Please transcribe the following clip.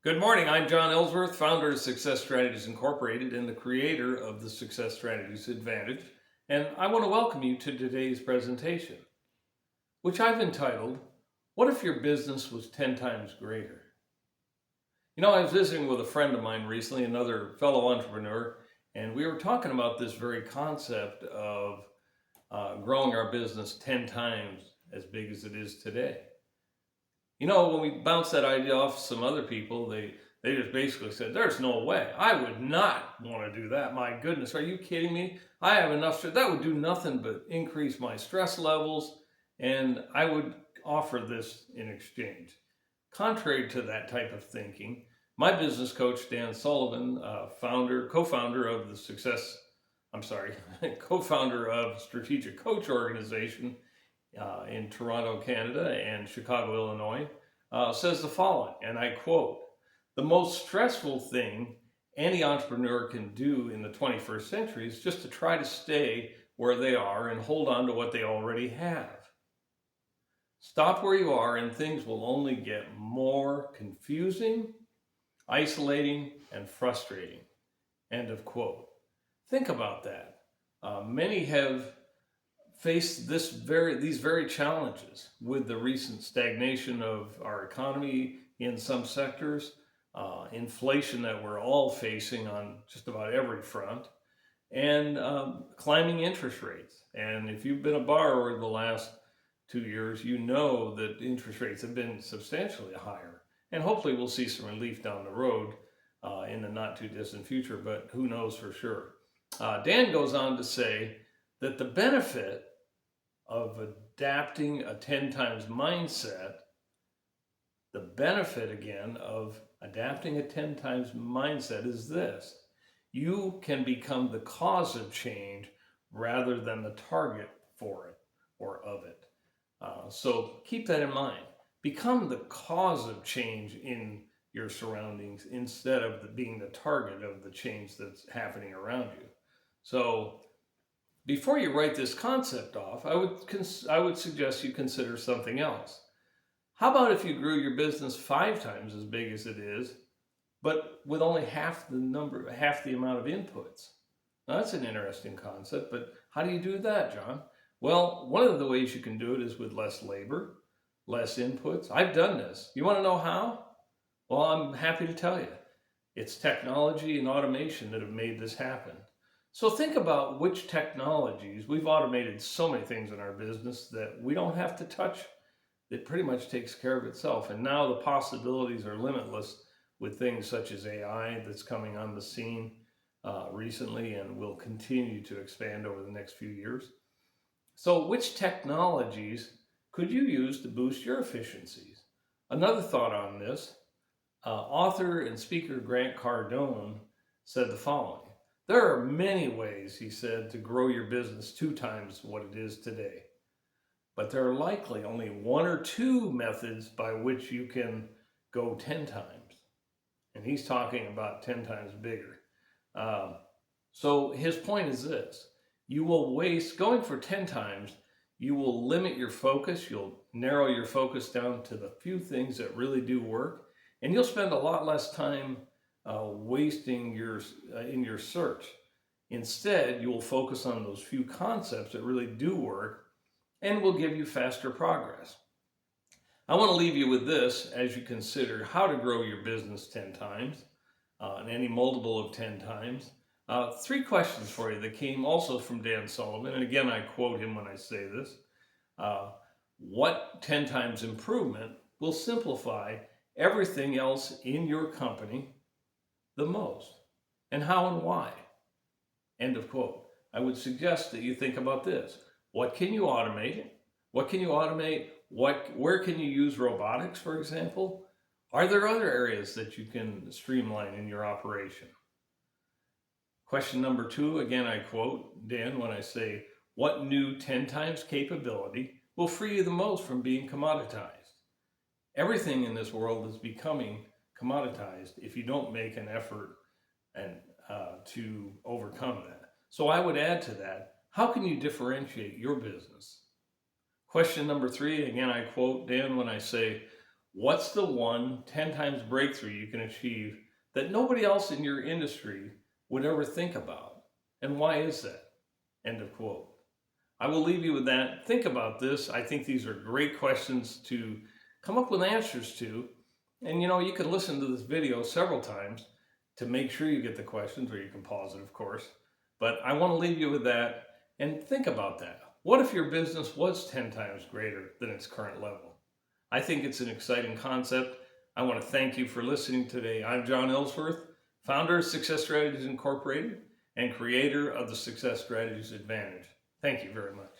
Good morning. I'm John Ellsworth, founder of Success Strategies Incorporated and the creator of the Success Strategies Advantage. And I want to welcome you to today's presentation, which I've entitled, What If Your Business Was 10 Times Greater? I was visiting with a friend of mine recently, another fellow entrepreneur, and we were talking about this very concept of growing our business 10 times as big as it is today. When we bounced that idea off some other people, they just basically said, there's no way. I would not want to do that. My goodness, are you kidding me? I have enough stress. That would do nothing but increase my stress levels, and I would offer this in exchange. Contrary to that type of thinking, my business coach, Dan Sullivan, co-founder of co-founder of Strategic Coach Organization, in Toronto, Canada, and Chicago, Illinois, says the following, and I quote, "The most stressful thing any entrepreneur can do in the 21st century is just to try to stay where they are and hold on to what they already have. Stop where you are and things will only get more confusing, isolating, and frustrating." End of quote. Think about that. Many have faced these very challenges with the recent stagnation of our economy in some sectors, inflation that we're all facing on just about every front, and climbing interest rates. And if you've been a borrower the last 2 years, you know that interest rates have been substantially higher. And hopefully we'll see some relief down the road in the not too distant future, but who knows for sure. Dan goes on to say that the benefit of adapting a 10 times mindset, is this: you can become the cause of change rather than the target for it or of it. So keep that in mind. Become the cause of change in your surroundings instead of being the target of the change that's happening around you. So before you write this concept off, I would suggest you consider something else. How about if you grew your business 5 times as big as it is, but with only half the amount of inputs? Now, that's an interesting concept, but how do you do that, John? Well, one of the ways you can do it is with less labor, less inputs. I've done this. You want to know how? Well, I'm happy to tell you. It's technology and automation that have made this happen. So think about which technologies. We've automated so many things in our business that we don't have to touch. It pretty much takes care of itself. And now the possibilities are limitless with things such as AI that's coming on the scene recently and will continue to expand over the next few years. So which technologies could you use to boost your efficiencies? Another thought on this, author and speaker Grant Cardone said the following: "There are many ways," he said, "to grow your business 2 times what it is today. But there are likely only 1 or 2 methods by which you can go 10 times. And he's talking about 10 times bigger. So his point is this: going for 10 times, you will limit your focus, you'll narrow your focus down to the few things that really do work, and you'll spend a lot less time wasting in your search. Instead, you will focus on those few concepts that really do work and will give you faster progress." I want to leave you with this as you consider how to grow your business 10 times, and any multiple of 10 times. 3 questions for you that came also from Dan Sullivan, and again, I quote him when I say this. What 10 times improvement will simplify everything else in your company the most, and how and why? End of quote. I would suggest that you think about this. What can you automate? Where can you use robotics, for example? Are there other areas that you can streamline in your operation? Question number 2, again, I quote Dan when I say, what new 10 times capability will free you the most from being commoditized? Everything in this world is becoming commoditized if you don't make an effort to overcome that. So I would add to that, how can you differentiate your business? Question number 3, again, I quote Dan when I say, What's the one 10 times breakthrough you can achieve that nobody else in your industry would ever think about? And why is that? End of quote. I will leave you with that. Think about this. I think these are great questions to come up with answers to. And you can listen to this video several times to make sure you get the questions, or you can pause it, of course. But I want to leave you with that and think about that. What if your business was 10 times greater than its current level? I think it's an exciting concept. I want to thank you for listening today. I'm John Ellsworth, founder of Success Strategies Incorporated and creator of the Success Strategies Advantage. Thank you very much.